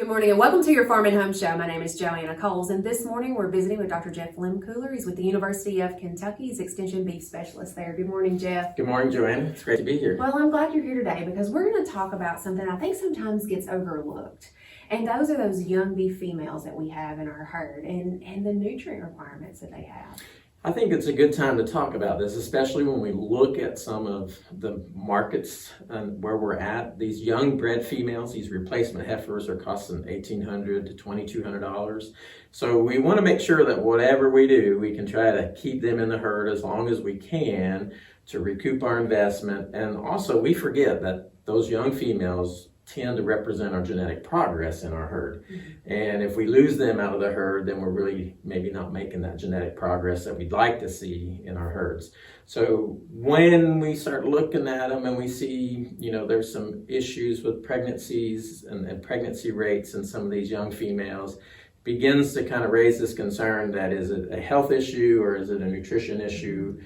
Good morning and welcome to your Farm and Home Show. My name is Joanna and this morning we're visiting with Dr. Jeff Lehmkuhler. He's with the University of Kentucky. He's Extension Beef Specialist there. Good morning, Jeff. Good morning, Joanna. It's great to be here. Well, I'm glad you're here today because we're going to talk about something I think sometimes gets overlooked. And those are those young beef females that we have in our herd and the nutrient requirements that they have. I think it's a good time to talk about this, especially when we look at some of the markets and where we're at. These young bred females, these replacement heifers are costing $1,800 to $2,200. So we want to make sure that whatever we do, we can try to keep them in the herd as long as we can to recoup our investment. And also we forget that those young females tend to represent our genetic progress in our herd. And if we lose them out of the herd, then we're really maybe not making that genetic progress that we'd like to see in our herds. So when we start looking at them and we see, there's some issues with pregnancies and pregnancy rates in some of these young females, begins to kind of raise this concern that is it a health issue or is it a nutrition issue?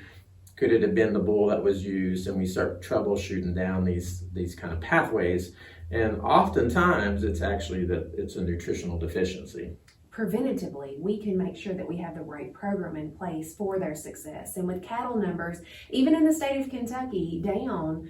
Could it have been the bull that was used? And we start troubleshooting down these kind of pathways. And oftentimes it's actually that it's a nutritional deficiency. Preventatively, we can make sure that we have the right program in place for their success. And with cattle numbers, even in the state of Kentucky, down,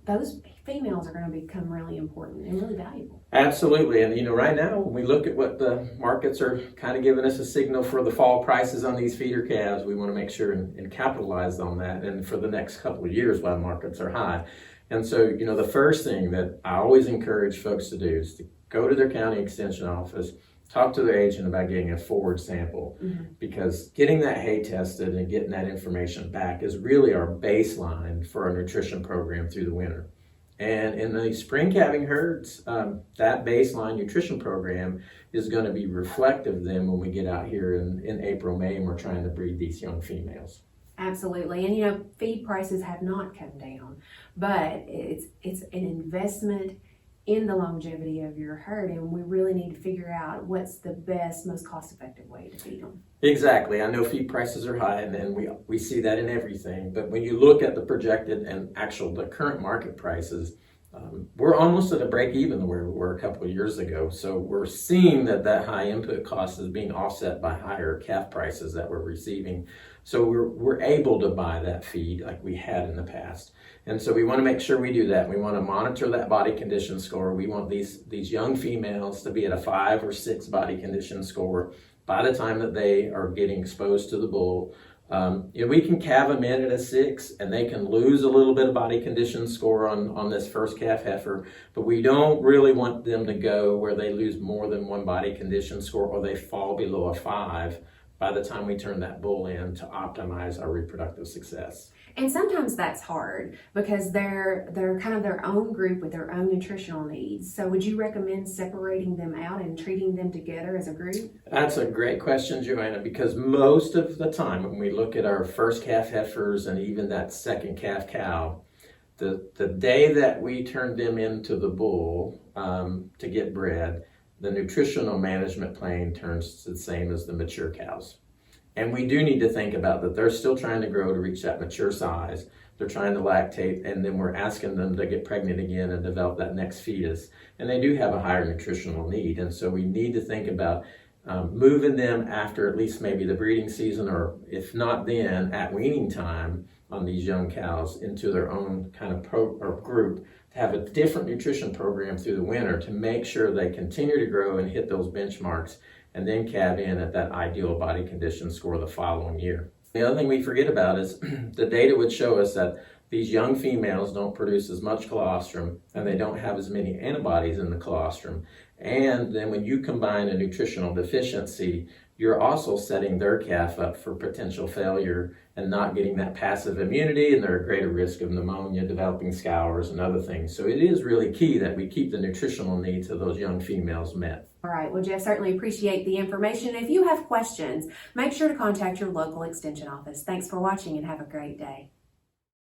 those females are going to become really important and really valuable. Absolutely. And, right now, when we look at what the markets are kind of giving us a signal for the fall prices on these feeder calves, we want to make sure and capitalize on that. And for the next couple of years while markets are high. And so, the first thing that I always encourage folks to do is to go to their county extension office, talk to their agent about getting a forage sample, because getting that hay tested and getting that information back is really our baseline for our nutrition program through the winter. And in the spring calving herds, that baseline nutrition program is going to be reflective then when we get out here in April, May, and we're trying to breed these young females. Absolutely. And feed prices have not come down, but it's an investment in the longevity of your herd, and we really need to figure out what's the best, most cost-effective way to feed them. Exactly. I know feed prices are high, and we see that in everything. But when you look at the projected and the current market prices, we're almost at a break even where we were a couple of years ago. So we're seeing that high input cost is being offset by higher calf prices that we're receiving. So we're able to buy that feed like we had in the past. And so we want to make sure we do that. We want to monitor that body condition score. We want these young females to be at a 5 or 6 body condition score by the time that they are getting exposed to the bull. We can calve them in at a 6 and they can lose a little bit of body condition score on this first calf heifer, but we don't really want them to go where they lose more than 1 body condition score or they fall below a 5 by the time we turn that bull in to optimize our reproductive success. And sometimes that's hard because they're kind of their own group with their own nutritional needs. So would you recommend separating them out and treating them together as a group? That's a great question, Joanna, because most of the time when we look at our first calf heifers and even that second calf cow, the day that we turn them into the bull to get bred, the nutritional management plan turns to the same as the mature cows. And we do need to think about that they're still trying to grow to reach that mature size. They're trying to lactate, and then we're asking them to get pregnant again and develop that next fetus. And they do have a higher nutritional need. And so we need to think about moving them after at least maybe the breeding season, or if not then, at weaning time on these young cows into their own kind of group to have a different nutrition program through the winter to make sure they continue to grow and hit those benchmarks and then calve in at that ideal body condition score the following year. The other thing we forget about is the data would show us that these young females don't produce as much colostrum and they don't have as many antibodies in the colostrum. And then when you combine a nutritional deficiency, you're also setting their calf up for potential failure and not getting that passive immunity, and they're at greater risk of pneumonia, developing scours and other things. So it is really key that we keep the nutritional needs of those young females met. All right. Well, Jeff, certainly appreciate the information. If you have questions, make sure to contact your local extension office. Thanks for watching and have a great day.